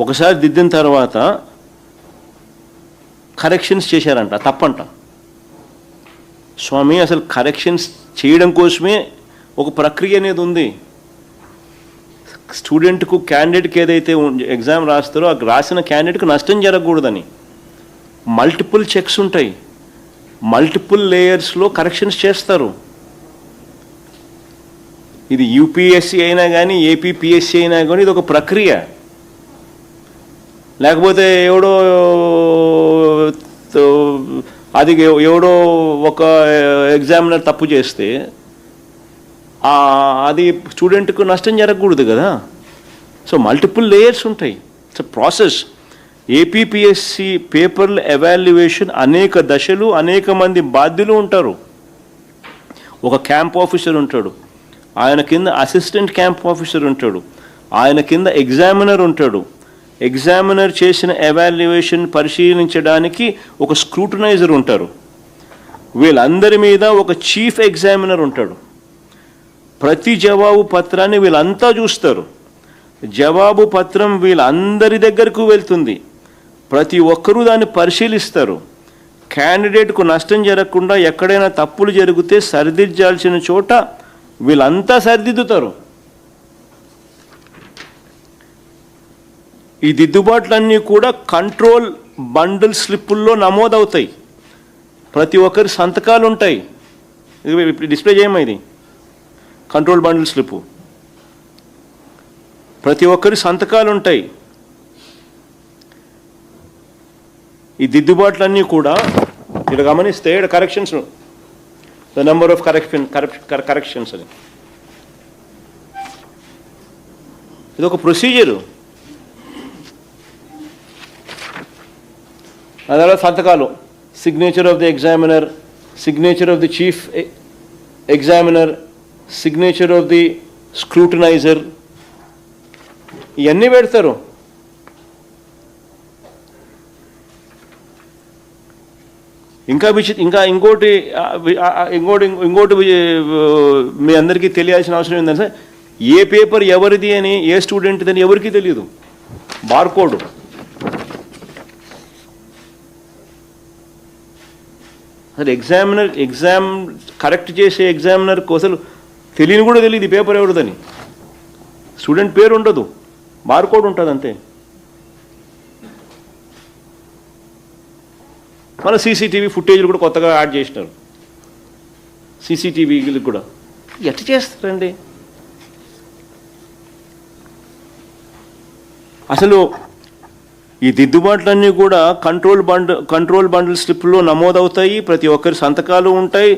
ఒకసారి దిద్దిన తర్వాత కరెక్షన్స్ చేశారంట, తప్పంట. స్వామి, అసలు కరెక్షన్స్ చేయడం కోసమే ఒక ప్రక్రియ అనేది ఉంది. స్టూడెంట్కు, క్యాండిడేట్కి ఏదైతే ఎగ్జామ్ రాస్తారో ఆ రాసిన క్యాండిడేట్కి నష్టం జరగకూడదని మల్టిపుల్ చెక్స్ ఉంటాయి, మల్టిపుల్ లేయర్స్లో కరెక్షన్స్ చేస్తారు. ఇది యూపీఎస్సీ అయినా కానీ ఏపీపీఎస్సీ అయినా కానీ ఇది ఒక ప్రక్రియ. లేకపోతే ఎవడో ఒక ఎగ్జామినర్ తప్పు చేస్తే అది స్టూడెంట్కు నష్టం జరగకూడదు కదా. సో మల్టిపుల్ లేయర్స్ ఉంటాయి. It's process. ఏపీపీఎస్సీ పేపర్ల ఎవాల్యుయేషన్ అనేక దశలు, అనేక మంది బాధ్యులు ఉంటారు. ఒక క్యాంప్ ఆఫీసర్ ఉంటాడు, ఆయన కింద అసిస్టెంట్ క్యాంప్ ఆఫీసర్ ఉంటాడు, ఆయన కింద ఎగ్జామినర్ ఉంటాడు. ఎగ్జామినర్ చేసిన ఎవాల్యుయేషన్ పరిశీలించడానికి ఒక స్క్రూటనైజర్ ఉంటారు. వీళ్ళందరి మీద ఒక చీఫ్ ఎగ్జామినర్ ఉంటాడు. ప్రతి జవాబు పత్రాన్ని వీళ్ళంతా చూస్తారు. జవాబు పత్రం వీళ్ళందరి దగ్గరకు వెళ్తుంది. ప్రతి ఒక్కరూ దాన్ని పరిశీలిస్తారు. క్యాండిడేట్కు నష్టం జరగకుండా ఎక్కడైనా తప్పులు జరిగితే సరిదిద్దాల్సిన చోట వీళ్ళంతా సరిదిద్దుతారు. ఈ దిద్దుబాట్లన్నీ కూడా కంట్రోల్ బండిల్ స్లిప్పుల్లో నమోదవుతాయి. ప్రతి ఒక్కరి సంతకాలు ఉంటాయి. డిస్ప్లే చేయమైంది కంట్రోల్ బండిల్ స్లిప్పు. ప్రతి ఒక్కరి సంతకాలు ఉంటాయి. ఈ దిద్దుబాట్లన్నీ కూడా ఇక్కడ గమనిస్తే ఇక్కడ corrections, the number of corrections అని ఇది ఒక ప్రొసీజరు. అదే సంతకాలు, signature of the examiner, signature of the chief examiner, signature of the scrutinizer, ఇవన్నీ పెడతారు. ఇంకోటి మీ అందరికీ తెలియాల్సిన అవసరం ఏంటంటే ఏ పేపర్ ఎవరిది అని, ఏ స్టూడెంట్ది అని ఎవరికీ తెలియదు. బార్కోడ్. అసలు ఎగ్జామ్ కరెక్ట్ చేసే ఎగ్జామినర్కు అసలు తెలియని కూడా తెలియదు ఈ పేపర్ ఎవరిదని. స్టూడెంట్ పేరు ఉండదు, బార్కోడ్ ఉంటుంది అంతే. మన సీసీటీవీ ఫుటేజ్లు కూడా కొత్తగా యాడ్ చేసినారు. సీసీటీవీలకు కూడా ఎట్లా చేస్తారండి? అసలు ఈ దిద్దుబాట్లన్నీ కూడా కంట్రోల్ బండిల్ స్లిప్లో నమోదవుతాయి. ప్రతి ఒక్కరి సంతకాలు ఉంటాయి.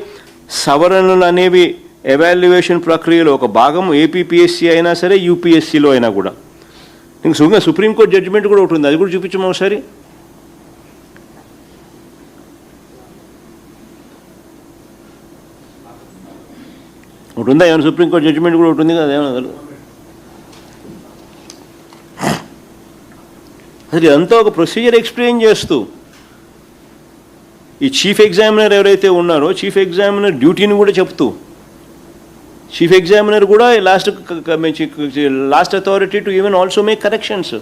సవరణలు అనేవి ఎవాల్యుయేషన్ ప్రక్రియలో ఒక భాగం. ఏపీపీఎస్సీ అయినా సరే, యూపీఎస్సీలో అయినా కూడా. ఇంకా సుప్రీంకోర్టు జడ్జిమెంట్ కూడా ఒకటి ఉంది, అది కూడా చూపించము ఒకసారి. ఒకటి ఉందా ఏమైనా? సుప్రీంకోర్టు జడ్జిమెంట్ కూడా ఒకటి ఉంది కదా ఏమన్నా? అసలు ఇదంతా ఒక ప్రొసీజర్ ఎక్స్ప్లెయిన్ చేస్తూ ఈ చీఫ్ ఎగ్జామినర్ ఎవరైతే ఉన్నారో చీఫ్ ఎగ్జామినర్ డ్యూటీని కూడా చెప్తూ, చీఫ్ ఎగ్జామినర్ కూడా last authority to even also make corrections.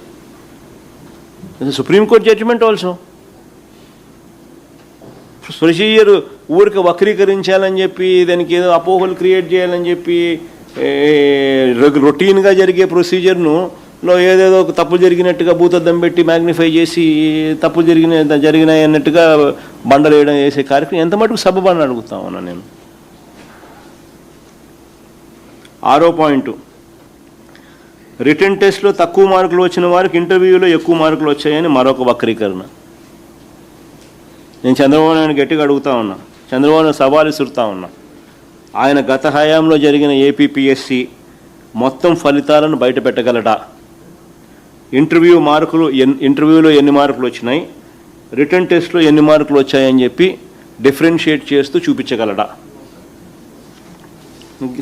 Supreme court judgement also. Procedure ఊరికి వక్రీకరించాలని చెప్పి, దానికి ఏదో అపోహలు క్రియేట్ చేయాలని చెప్పి రొటీన్గా జరిగే ప్రొసీజర్ను ఏదేదో తప్పులు జరిగినట్టుగా భూతద్దం పెట్టి మ్యాగ్నిఫై చేసి తప్పులు జరిగినాయి అన్నట్టుగా బండలు వేయడం చేసే కార్యక్రమం ఎంత మటుకు సబబని అడుగుతా ఉన్నా నేను. 6వ పాయింట్, రిటర్న్ టెస్ట్లో తక్కువ మార్కులు వచ్చిన వారికి ఇంటర్వ్యూలో ఎక్కువ మార్కులు వచ్చాయని మరొక వక్రీకరణ. నేను చంద్రబాబు నాయుడు గట్టిగా అడుగుతా ఉన్నా, చంద్రబాబు నాయుడు సవాలు విసురుతా ఉన్నా. ఆయన గత హయాంలో జరిగిన ఏపీపీఎస్సీ మొత్తం ఫలితాలను బయట పెట్టగలడా? ఇంటర్వ్యూలో ఎన్ని మార్కులు వచ్చినాయి, రిటర్న్ టెస్ట్లో ఎన్ని మార్కులు వచ్చాయని చెప్పి డిఫరెన్షియేట్ చేస్తూ చూపించగలడా?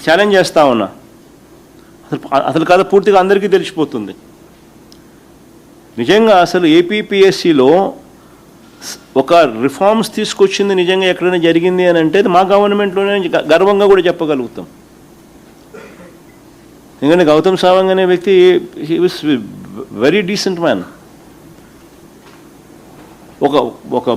ఛాలెంజ్ చేస్తా ఉన్నా. అసలు కథ పూర్తిగా అందరికీ తెలిసిపోతుంది. నిజంగా అసలు ఏపీపీఎస్సీలో ఒక రిఫార్మ్స్ తీసుకొచ్చింది నిజంగా ఎక్కడైనా జరిగింది అని అంటే మా గవర్నమెంట్లోనే గర్వంగా కూడా చెప్పగలుగుతాం. ఎందుకంటే గౌతమ్ సావంగ్ అనే వ్యక్తి he was very decent man. ఒక